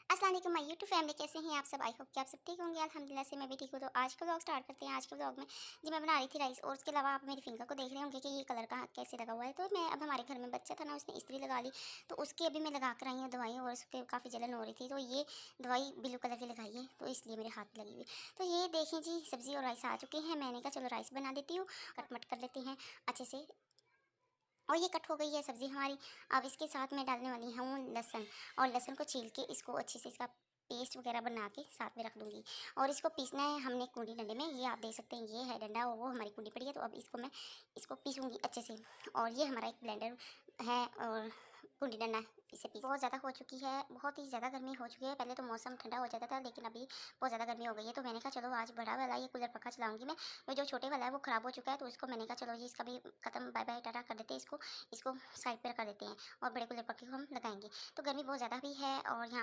अस्सलाम वालेकुम my YouTube family, कैसे हैं आप सब। आई होप कि आप सब ठीक होंगे। अल्हम्दुलिल्लाह से मैं भी ठीक हूँ। तो आज का व्लॉग स्टार्ट करते हैं। आज के व्लॉग में जी मैं बना रही थी राइस, और उसके अलावा आप मेरी फिंगर को देख रहे होंगे कि ये कलर कहाँ कैसे लगा हुआ है। तो मैं अब हमारे घर में बच्चा था ना, उसने इस्त्री लगा ली, तो उसकी अभी मैं लगा कर आई हूँ दवाई, और उसके काफ़ी जलन हो रही थी। तो ये दवाई ब्लू कलर की लगाई है, तो इसलिए मेरे हाथ में लगी हुई। तो ये देखें जी, सब्ज़ी और राइस आ चुके हैं। मैंने कहा चलो राइस बना देती हूँ, कटमट कर लेते हैं अच्छे से। और ये कट हो गई है सब्ज़ी हमारी। अब इसके साथ मैं डालने वाली हूँ लहसुन, और लहसुन को छील के इसको अच्छे से इसका पेस्ट वगैरह बना के साथ में रख दूँगी। और इसको पीसना है हमने कूंडी डंडे में। ये आप देख सकते हैं, ये है डंडा और वो हमारी कूंडी पड़ी है। तो अब इसको मैं इसको पीसूँगी अच्छे से। और ये हमारा एक ब्लेंडर है, और कूंडी डंडा इसे पीस बहुत ज़्यादा हो चुकी है, बहुत ही ज़्यादा गर्मी हो चुकी है। पहले तो मौसम ठंडा हो जाता था, लेकिन अभी बहुत ज़्यादा गर्मी हो गई है। तो मैंने कहा चलो आज बड़ा वाला ये कूलर पंखा चलाऊँगी मैं। वो जो छोटे वाला है वो ख़राब हो चुका है, तो इसको मैंने कहा चलो जी इसका भी खत्म, बाय बाय टाटा कर देते हैं इसको। इसको साइड पर कर देते हैं और बड़े कूलर पंखे को हम लगाएंगे। तो गर्मी बहुत ज़्यादा भी है, और यहाँ